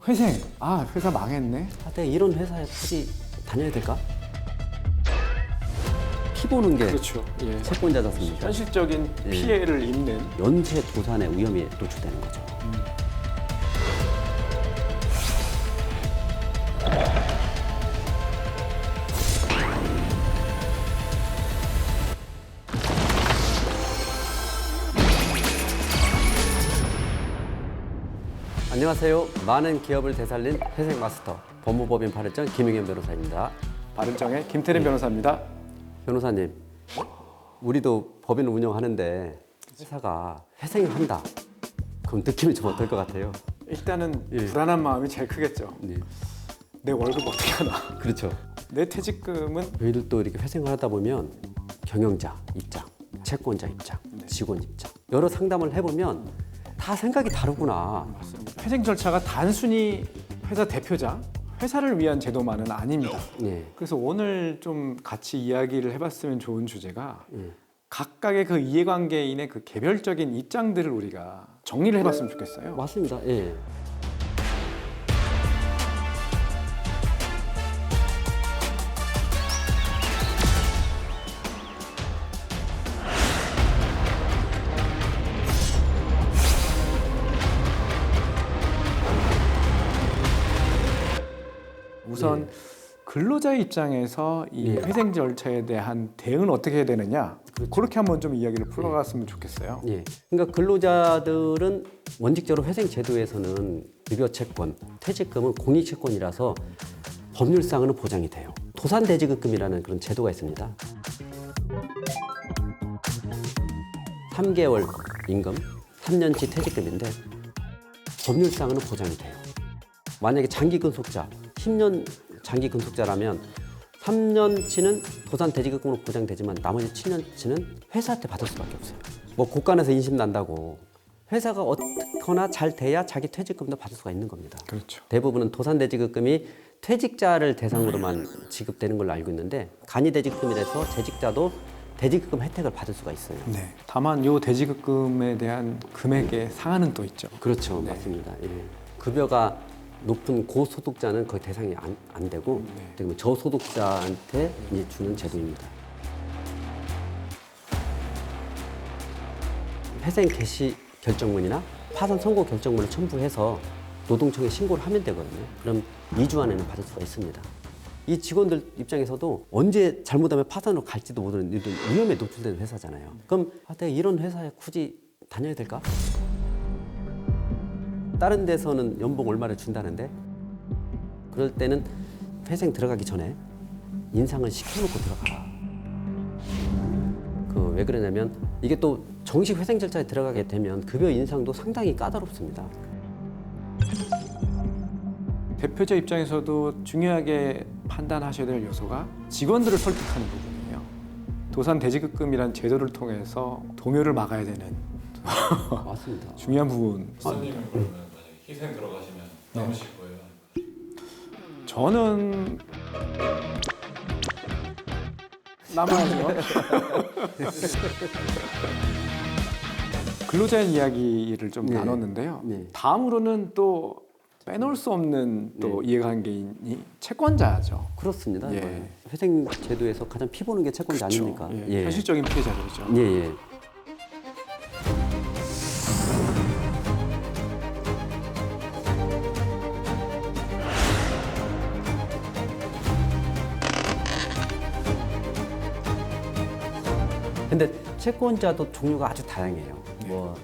회생. 아, 회사 망했네. 아, 내가 이런 회사에 굳이 다녀야 될까? 피 보는 게 그렇죠. 예. 채권자지 않습니까? 현실적인 예. 피해를 입는. 연쇄 도산의 위험에 노출되는 거죠. 안녕하세요. 많은 기업을 되살린 회생 마스터 법무법인 발일정 김용현 변호사입니다. 바른정의 김태림 변호사입니다. 변호사님, 우리도 법인을 운영하는데 회사가 회생을 한다. 그럼 느낌이 좀 어떨 것 같아요? 일단은 예. 불안한 마음이 제일 크겠죠. 네. 내 월급 어떻게 하나. 그렇죠. 내 퇴직금은 저희들 또 이렇게 회생을 하다 보면 경영자 입장, 채권자 입장, 직원 입장 여러 상담을 해보면 다 생각이 다르구나. 회생 절차가 단순히 회사 대표자, 회사를 위한 제도만은 아닙니다. 예. 그래서 오늘 좀 같이 이야기를 해봤으면 좋은 주제가 예. 각각의 그 이해관계인의 그 개별적인 입장들을 우리가 정리를 해봤으면 좋겠어요. 맞습니다. 예. 우선 근로자의 입장에서 이 예. 회생 절차에 대한 대응은 어떻게 해야 되느냐, 그렇게 한번 좀 이야기를 풀어갔으면 좋겠어요. 예. 그러니까 근로자들은 원칙적으로 회생 제도에서는 급여 채권, 퇴직금은 공익 채권이라서 법률상으로는 보장이 돼요. 도산대지급금이라는 그런 제도가 있습니다. 3개월 임금, 3년치 퇴직금인데 법률상으로는 보장이 돼요. 만약에 장기 근속자, 10년 장기 근속자라면 3년치는 도산대지급금으로 보장되지만 나머지 7년치는 회사한테 받을 수밖에 없어요. 뭐 곳간에서 인심 난다고 회사가 어떻거나 잘 돼야 자기 퇴직금도 받을 수가 있는 겁니다. 그렇죠. 대부분은 도산대지급금이 퇴직자를 대상으로만 지급되는 걸로 알고 있는데 간이대지급금이라서 재직자도 대지급금 혜택을 받을 수가 있어요. 네. 다만 요 대지급금에 대한 금액의 상한은 또 있죠. 그렇죠. 네. 맞습니다. 예. 급여가 높은 고소득자는 거의 대상이 안 되고 네. 저소득자한테 이제 주는 제도입니다. 회생 개시 결정문이나 파산 선고 결정문을 첨부해서 노동청에 신고를 하면 되거든요. 그럼 2주 안에는 받을 수가 있습니다. 이 직원들 입장에서도 언제 잘못하면 파산으로 갈지도 모르는 이런 위험에 노출되는 회사잖아요. 그럼 내가 이런 회사에 굳이 다녀야 될까? 다른 데서는 연봉 얼마를 준다는데 그럴 때는 회생 들어가기 전에 인상을 시켜놓고 들어가라. 그 왜 그러냐면 이게 또 정식 회생 절차에 들어가게 되면 급여 인상도 상당히 까다롭습니다. 대표자 입장에서도 중요하게 판단하셔야 될 요소가 직원들을 설득하는 부분이에요. 도산대지급금이란 제도를 통해서 동요를 막아야 되는 맞습니다. 중요한 부분. 부사님은 그러면 만약에 희생 들어가시면 남으실 거예요? 저는 남아야죠. 근로자의 이야기를 좀 네. 나눴는데요. 네. 다음으로는 또 빼놓을 수 없는 또 이해관계인이 채권자죠. 그렇습니다. 예. 회생 제도에서 가장 피 보는 게 채권자 아닙니까? 예. 현실적인 피해자들이죠. 예, 예. 근데 채권자도 종류가 아주 다양해요. 뭐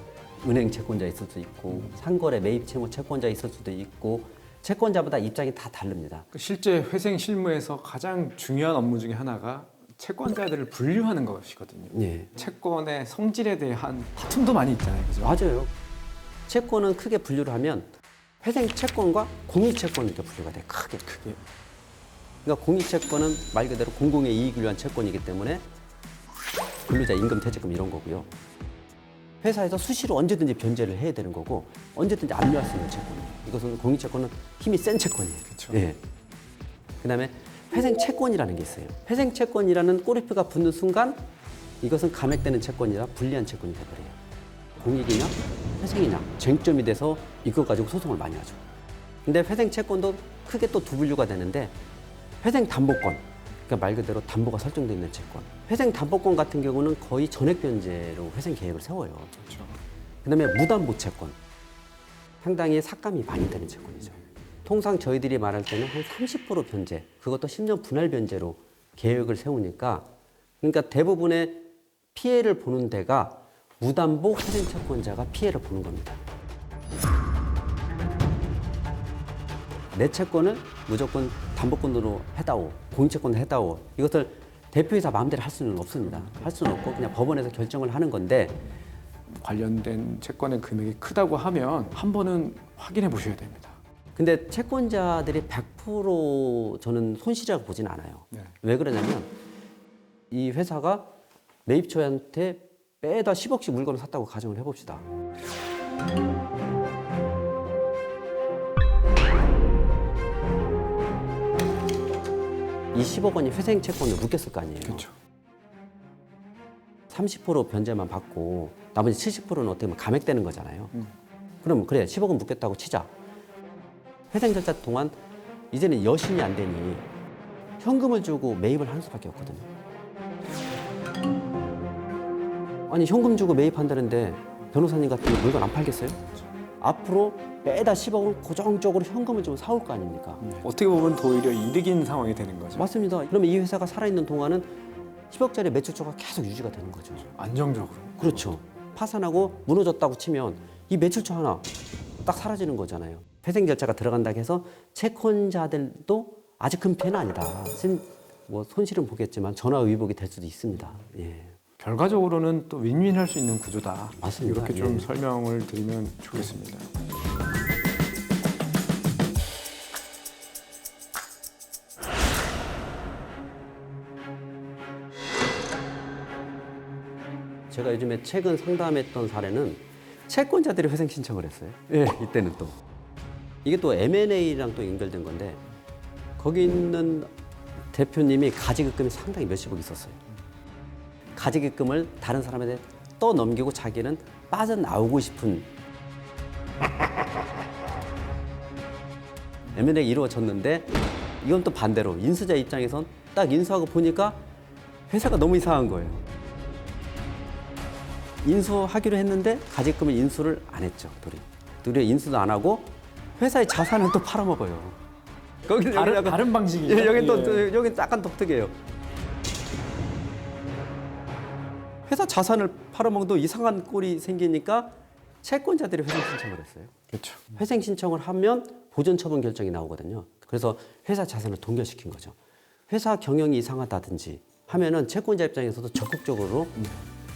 은행 채권자 있을 수도 있고 상거래 매입 채무 채권자 있을 수도 있고 채권자마다 입장이 다 다릅니다. 실제 회생 실무에서 가장 중요한 업무 중에 하나가 채권자들을 분류하는 것이거든요. 예. 채권의 성질에 대한 다툼도 많이 있잖아요. 그죠? 맞아요. 채권은 크게 분류를 하면 회생 채권과 공익 채권 이렇게 분류가 돼. 크게. 그러니까 공익 채권은 말 그대로 공공의 이익을 위한 채권이기 때문에 근로자 임금 퇴직금 이런 거고요. 회사에서 수시로 언제든지 변제를 해야 되는 거고 언제든지 압류할 수 있는 채권이에요. 이것은 공익 채권은 힘이 센 채권이에요. 그렇죠. 예. 그다음에 회생 채권이라는 게 있어요. 회생 채권이라는 꼬리표가 붙는 순간 이것은 감액되는 채권이라 불리한 채권이 돼버려요. 공익이냐 회생이냐 쟁점이 돼서 이거 가지고 소송을 많이 하죠. 근데 회생 채권도 크게 또 두 분류가 되는데 회생 담보권, 그러니까 말 그대로 담보가 설정되어 있는 채권. 회생 담보권 같은 경우는 거의 전액 변제로 회생 계획을 세워요. 그렇죠. 그다음에 무담보 채권, 상당히 삭감이 많이 되는 채권이죠. 통상 저희들이 말할 때는 한 30% 변제, 그것도 10년 분할 변제로 계획을 세우니까, 그러니까 대부분의 피해를 보는 데가 무담보 회생 채권자가 피해를 보는 겁니다. 내 채권을 무조건 담보권으로 해다오, 공익채권으로 해다오, 이것을 대표이사 마음대로 할 수는 없습니다. 할 수는 없고 그냥 법원에서 결정을 하는 건데, 관련된 채권의 금액이 크다고 하면 한 번은 확인해 보셔야 됩니다. 근데 채권자들이 100% 저는 손실이라고 보진 않아요. 네. 왜 그러냐면 이 회사가 매입처한테 빼다 10억씩 물건을 샀다고 가정을 해봅시다. 이 10억 원이 회생 채권을 묶였을 거 아니에요. 그렇죠. 30% 변제만 받고 나머지 70%는 어떻게 보면 감액되는 거잖아요. 그럼 그래 10억은 묶였다고 치자. 회생 절차 동안 이제는 여신이 안 되니 현금을 주고 매입을 하는 수밖에 없거든요. 아니 현금 주고 매입한다는데 변호사님 같은 거 물건 안 팔겠어요? 앞으로 매달 10억은 고정적으로 현금을 좀 사올 거 아닙니까? 어떻게 보면 더 오히려 이득인 상황이 되는 거죠. 맞습니다. 그러면 이 회사가 살아있는 동안은 10억짜리 매출처가 계속 유지가 되는 거죠. 안정적으로. 그렇죠. 파산하고 무너졌다고 치면 이 매출처 하나 딱 사라지는 거잖아요. 회생 절차가 들어간다고 해서 채권자들도 아직 큰 피해는 아니다. 뭐 손실은 보겠지만 전화위복이 될 수도 있습니다. 예. 결과적으로는 또 윈윈할 수 있는 구조다. 맞습니다. 이렇게 좀 예. 설명을 드리면 좋겠습니다. 제가 요즘에 최근 상담했던 사례는 채권자들이 회생 신청을 했어요. 예, 이때는 또. 이게 또 M&A랑 또 연결된 건데 거기 있는 대표님이 가지급금이 상당히 몇십억 있었어요. 가지급금을 다른 사람한테 떠넘기고 자기는 빠져나오고 싶은 M&A가 이루어졌는데 이건 또 반대로 인수자 입장에선 딱 인수하고 보니까 회사가 너무 이상한 거예요. 인수하기로 했는데 가지급을 인수를 안 했죠. 둘이 인수도 안 하고 회사의 자산은 또 팔아먹어요. 거기는 다른 방식이죠. 예, 여기 또 예. 여기 약간 독특해요. 회사 자산을 팔아먹어도 이상한 꼴이 생기니까 채권자들이 회생 신청을 했어요. 그렇죠. 회생 신청을 하면 보전 처분 결정이 나오거든요. 그래서 회사 자산을 동결시킨 거죠. 회사 경영이 이상하다든지 하면은 채권자 입장에서도 적극적으로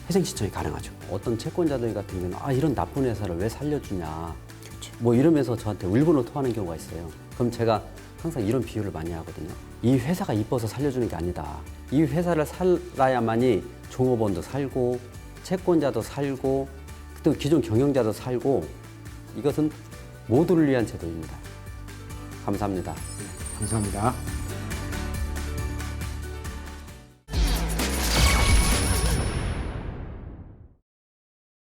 회생 신청이 가능하죠. 어떤 채권자들 같은 경우는 이런 나쁜 회사를 왜 살려주냐, 그렇죠. 뭐 이러면서 저한테 울분을 토하는 경우가 있어요. 그럼 제가 항상 이런 비유를 많이 하거든요. 이 회사가 이뻐서 살려주는 게 아니다. 이 회사를 살아야만이 종업원도 살고 채권자도 살고 또 기존 경영자도 살고 이것은 모두를 위한 제도입니다. 감사합니다. 감사합니다.